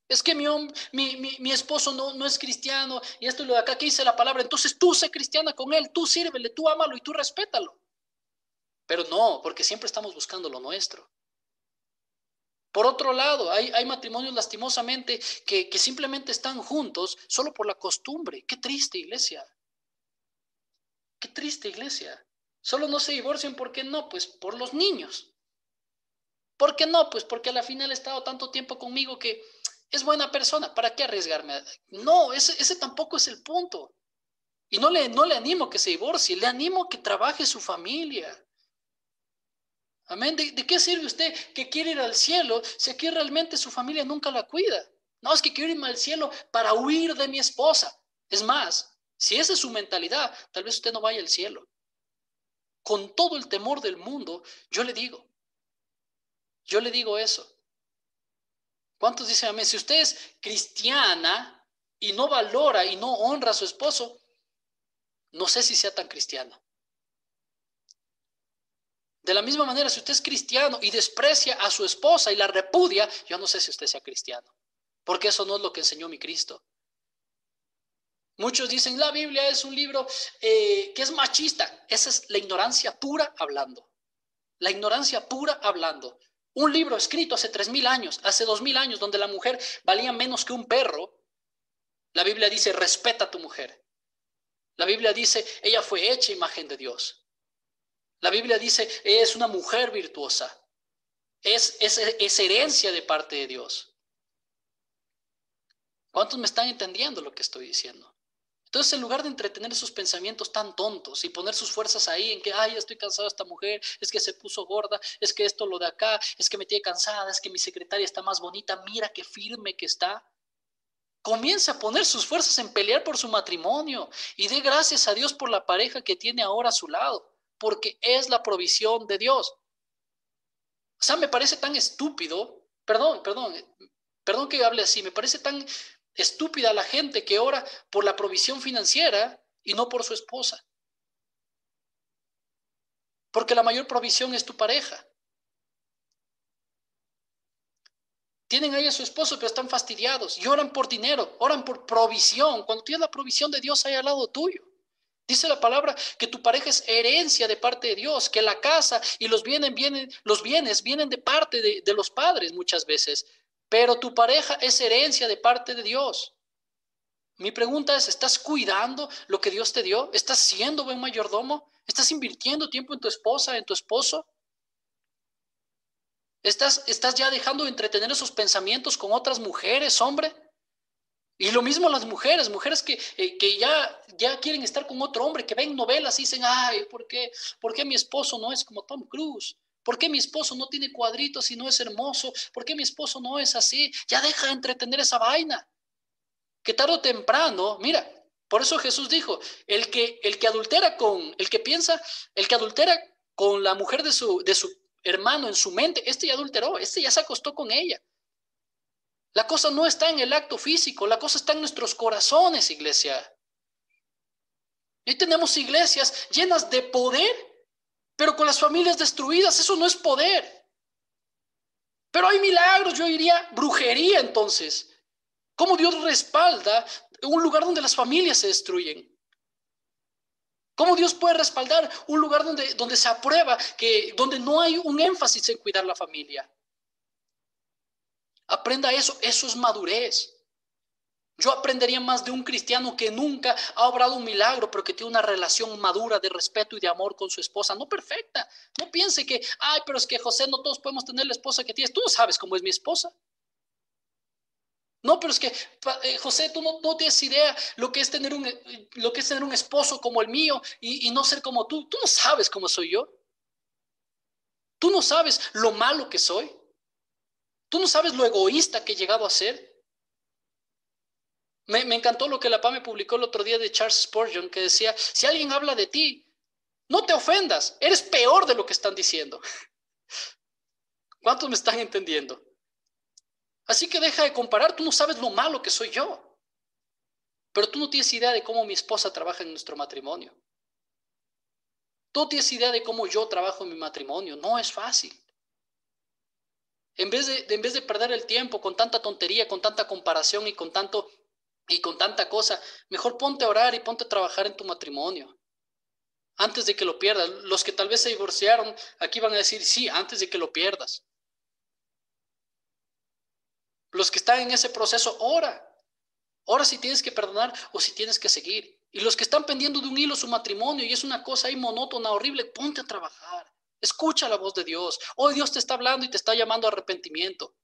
Es que mi esposo no es cristiano y esto y lo de acá que dice la palabra. Entonces tú sé cristiana con él, tú sírvele, tú ámalo y tú respétalo. Pero no, porque siempre estamos buscando lo nuestro. Por otro lado, hay matrimonios lastimosamente que simplemente están juntos solo por la costumbre. Qué triste, iglesia. Qué triste, iglesia. Solo no se divorcian, ¿por qué no? Pues por los niños. ¿Por qué no? Pues porque a la final ha estado tanto tiempo conmigo que es buena persona. ¿Para qué arriesgarme? No, ese tampoco es el punto. Y no le animo que se divorcie, le animo que trabaje su familia. Amén. ¿De qué sirve usted que quiere ir al cielo si aquí realmente su familia nunca la cuida? No, es que quiero irme al cielo para huir de mi esposa. Es más, si esa es su mentalidad, tal vez usted no vaya al cielo. Con todo el temor del mundo, yo le digo eso. ¿Cuántos dicen amén? Si usted es cristiana y no valora y no honra a su esposo, no sé si sea tan cristiano. De la misma manera, si usted es cristiano y desprecia a su esposa y la repudia, yo no sé si usted sea cristiano, porque eso no es lo que enseñó mi Cristo. Muchos dicen, la Biblia es un libro que es machista. Esa es la ignorancia pura hablando. La ignorancia pura hablando. Un libro escrito hace 3000 años, hace 2000 años, donde la mujer valía menos que un perro. La Biblia dice, respeta a tu mujer. La Biblia dice, ella fue hecha imagen de Dios. La Biblia dice, es una mujer virtuosa. Es herencia de parte de Dios. ¿Cuántos me están entendiendo lo que estoy diciendo? Entonces, en lugar de entretener esos pensamientos tan tontos y poner sus fuerzas ahí en que, ay, estoy cansado de esta mujer, es que se puso gorda, es que esto, lo de acá, es que me tiene cansada, es que mi secretaria está más bonita, mira qué firme que está. Comienza a poner sus fuerzas en pelear por su matrimonio y dé gracias a Dios por la pareja que tiene ahora a su lado, porque es la provisión de Dios. O sea, me parece tan estúpido, perdón que hable así, me parece tan estúpida la gente que ora por la provisión financiera y no por su esposa. Porque la mayor provisión es tu pareja. Tienen ahí a su esposo, pero están fastidiados y oran por dinero, oran por provisión. Cuando tienes la provisión de Dios ahí al lado tuyo. Dice la palabra que tu pareja es herencia de parte de Dios, que la casa y los bienes vienen de parte de los padres muchas veces, pero tu pareja es herencia de parte de Dios. Mi pregunta es, ¿estás cuidando lo que Dios te dio? ¿Estás siendo buen mayordomo? ¿Estás invirtiendo tiempo en tu esposa, en tu esposo? ¿Estás ya dejando de entretener esos pensamientos con otras mujeres, hombre? Y lo mismo las mujeres que ya quieren estar con otro hombre, que ven novelas y dicen, ay, ¿por qué mi esposo no es como Tom Cruise? ¿Por qué mi esposo no tiene cuadritos y no es hermoso? ¿Por qué mi esposo no es así? Ya deja de entretener esa vaina. Que tarde o temprano, mira, por eso Jesús dijo, el que adultera el que adultera con la mujer de su hermano en su mente, este ya adulteró, este ya se acostó con ella. La cosa no está en el acto físico, la cosa está en nuestros corazones, iglesia. Y tenemos iglesias llenas de poder, pero con las familias destruidas, eso no es poder. Pero hay milagros, yo diría brujería entonces. ¿Cómo Dios respalda un lugar donde las familias se destruyen? ¿Cómo Dios puede respaldar un lugar donde se aprueba, donde no hay un énfasis en cuidar la familia? Aprenda eso, eso es madurez. Yo aprendería más de un cristiano que nunca ha obrado un milagro, pero que tiene una relación madura de respeto y de amor con su esposa, no perfecta. No piense que, ay, pero es que José, no todos podemos tener la esposa que tienes. Tú no sabes cómo es mi esposa. No, pero es que, José, tú no tienes idea lo que es tener un esposo como el mío y no ser como tú. Tú no sabes cómo soy yo. Tú no sabes lo malo que soy. Tú no sabes lo egoísta que he llegado a ser. Me encantó lo que la PAME publicó el otro día de Charles Spurgeon, que decía, si alguien habla de ti, no te ofendas, eres peor de lo que están diciendo. ¿Cuántos me están entendiendo? Así que deja de comparar, tú no sabes lo malo que soy yo. Pero tú no tienes idea de cómo mi esposa trabaja en nuestro matrimonio. Tú no tienes idea de cómo yo trabajo en mi matrimonio. No es fácil. En vez de perder el tiempo con tanta tontería, con tanta comparación y con tanta cosa, mejor ponte a orar y ponte a trabajar en tu matrimonio. Antes de que lo pierdas. Los que tal vez se divorciaron, aquí van a decir, sí, antes de que lo pierdas. Los que están en ese proceso, ora. Ora si tienes que perdonar o si tienes que seguir. Y los que están pendiendo de un hilo su matrimonio y es una cosa ahí monótona, horrible, ponte a trabajar. Escucha la voz de Dios. Hoy Dios te está hablando y te está llamando a arrepentimiento.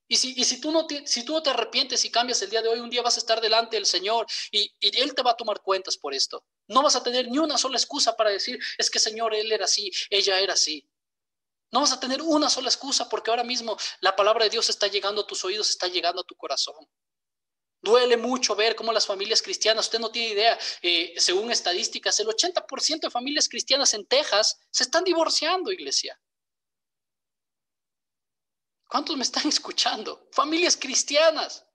Si tú no te arrepientes y cambias el día de hoy, un día vas a estar delante del Señor y Él te va a tomar cuentas por esto. No vas a tener ni una sola excusa para decir, es que Señor, Él era así, ella era así. No vas a tener una sola excusa porque ahora mismo la palabra de Dios está llegando a tus oídos, está llegando a tu corazón. Duele mucho ver cómo las familias cristianas, usted no tiene idea, según estadísticas, el 80% de familias cristianas en Texas se están divorciando, iglesia. ¿Cuántos me están escuchando? Familias cristianas.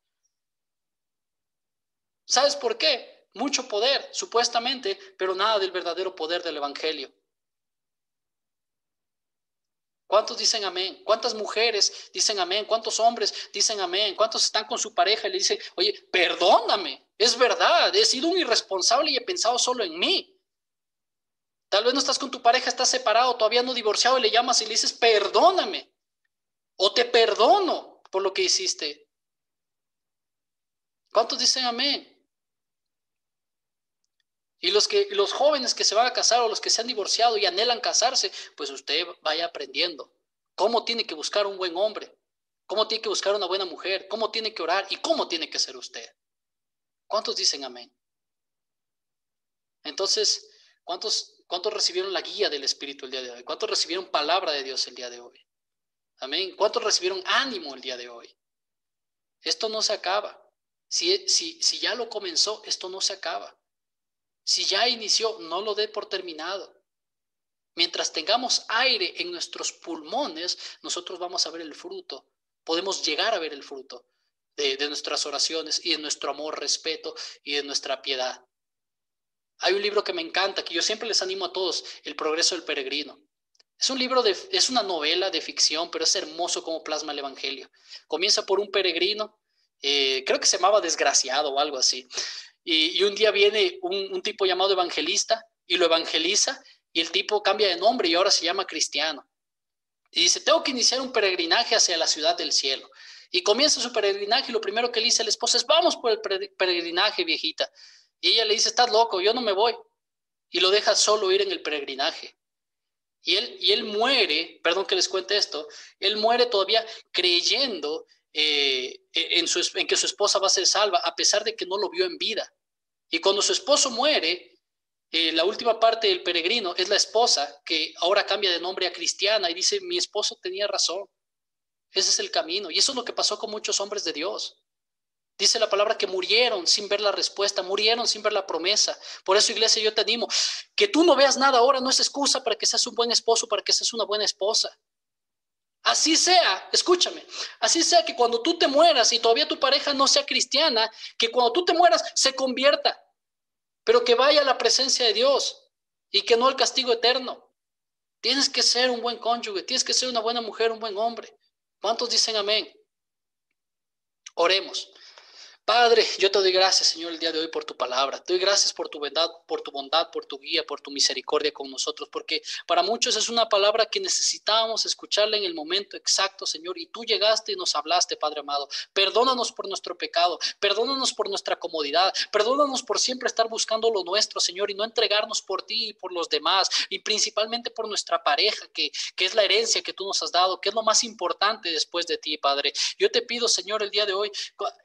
¿Sabes por qué? Mucho poder, supuestamente, pero nada del verdadero poder del evangelio. ¿Cuántos dicen amén? ¿Cuántas mujeres dicen amén? ¿Cuántos hombres dicen amén? ¿Cuántos están con su pareja y le dicen, oye, perdóname, es verdad, he sido un irresponsable y he pensado solo en mí? Tal vez no estás con tu pareja, estás separado, todavía no divorciado y le llamas y le dices, perdóname, o te perdono por lo que hiciste. ¿Cuántos dicen amén? Y los jóvenes que se van a casar o los que se han divorciado y anhelan casarse, pues usted vaya aprendiendo cómo tiene que buscar un buen hombre, cómo tiene que buscar una buena mujer, cómo tiene que orar y cómo tiene que ser usted. ¿Cuántos dicen amén? Entonces, ¿cuántos recibieron la guía del Espíritu el día de hoy? ¿Cuántos recibieron palabra de Dios el día de hoy? Amén. ¿Cuántos recibieron ánimo el día de hoy? Esto no se acaba. Si ya lo comenzó, esto no se acaba. Si ya inició, no lo dé por terminado. Mientras tengamos aire en nuestros pulmones, nosotros vamos a ver el fruto. Podemos llegar a ver el fruto de nuestras oraciones y de nuestro amor, respeto y de nuestra piedad. Hay un libro que me encanta, que yo siempre les animo a todos, El progreso del peregrino. Es una novela de ficción, pero es hermoso como plasma el evangelio. Comienza por un peregrino, creo que se llamaba Desgraciado o algo así. Y un día viene un tipo llamado evangelista y lo evangeliza y el tipo cambia de nombre y ahora se llama cristiano. Y dice, tengo que iniciar un peregrinaje hacia la ciudad del cielo. Y comienza su peregrinaje y lo primero que le dice a la esposa es, vamos por el peregrinaje, viejita. Y ella le dice, estás loco, yo no me voy. Y lo deja solo ir en el peregrinaje. Y él muere, perdón que les cuente esto, él muere todavía creyendo en que su esposa va a ser salva, a pesar de que no lo vio en vida. Y cuando su esposo muere, la última parte del peregrino es la esposa, que ahora cambia de nombre a cristiana y dice, mi esposo tenía razón, ese es el camino. Y eso es lo que pasó con muchos hombres de Dios. Dice la palabra que murieron sin ver la respuesta, murieron sin ver la promesa. Por eso, iglesia, yo te animo, que tú no veas nada ahora no es excusa para que seas un buen esposo, para que seas una buena esposa. Así sea, escúchame, así sea que cuando tú te mueras y todavía tu pareja no sea cristiana, que cuando tú te mueras se convierta, pero que vaya a la presencia de Dios y que no al castigo eterno. Tienes que ser un buen cónyuge, tienes que ser una buena mujer, un buen hombre. ¿Cuántos dicen amén? Oremos. Padre, yo te doy gracias, Señor, el día de hoy por tu palabra. Te doy gracias por tu bondad, por tu guía, por tu misericordia con nosotros, porque para muchos es una palabra que necesitábamos escucharla en el momento exacto, Señor, y tú llegaste y nos hablaste, Padre amado. Perdónanos por nuestro pecado, perdónanos por nuestra comodidad, perdónanos por siempre estar buscando lo nuestro, Señor, y no entregarnos por ti y por los demás, y principalmente por nuestra pareja, que es la herencia que tú nos has dado, que es lo más importante después de ti, Padre. Yo te pido, Señor, el día de hoy,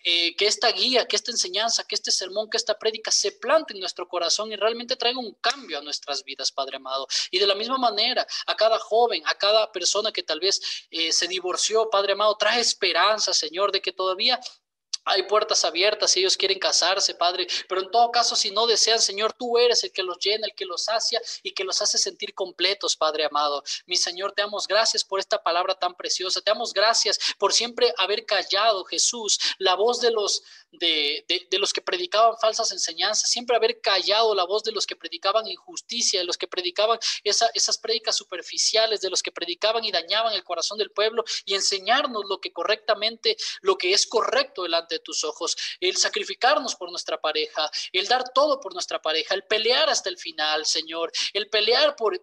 que esta guía, que esta enseñanza, que este sermón, que esta prédica se plante en nuestro corazón y realmente traiga un cambio a nuestras vidas, Padre amado. Y de la misma manera, a cada joven, a cada persona que tal vez se divorció, Padre amado, trae esperanza, Señor, de que todavía hay puertas abiertas si ellos quieren casarse, Padre, pero en todo caso, si no desean, Señor, tú eres el que los llena, el que los sacia y que los hace sentir completos, Padre amado. Mi Señor, te damos gracias por esta palabra tan preciosa. Te damos gracias por siempre haber callado, Jesús, la voz de los que predicaban falsas enseñanzas, siempre haber callado la voz de los que predicaban injusticia, de los que predicaban esas prédicas superficiales, de los que predicaban y dañaban el corazón del pueblo, y enseñarnos lo que es correcto delante de tus ojos, el sacrificarnos por nuestra pareja, el dar todo por nuestra pareja, el pelear hasta el final, Señor, el pelear por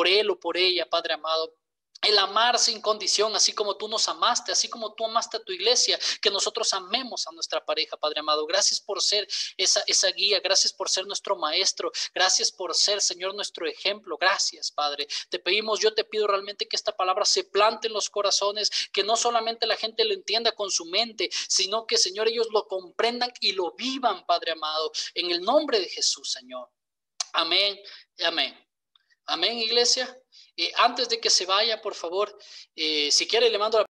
él o por ella, Padre amado. el amar sin condición, así como tú nos amaste, así como tú amaste a tu iglesia, que nosotros amemos a nuestra pareja, Padre amado. Gracias por ser esa guía, gracias por ser nuestro maestro, gracias por ser, Señor, nuestro ejemplo. Gracias, Padre. Te pedimos, yo te pido realmente que esta palabra se plante en los corazones, que no solamente la gente lo entienda con su mente, sino que, Señor, ellos lo comprendan y lo vivan, Padre amado, en el nombre de Jesús, Señor. Amén, amén. Amén, iglesia. Antes de que se vaya, por favor, si quiere le mando la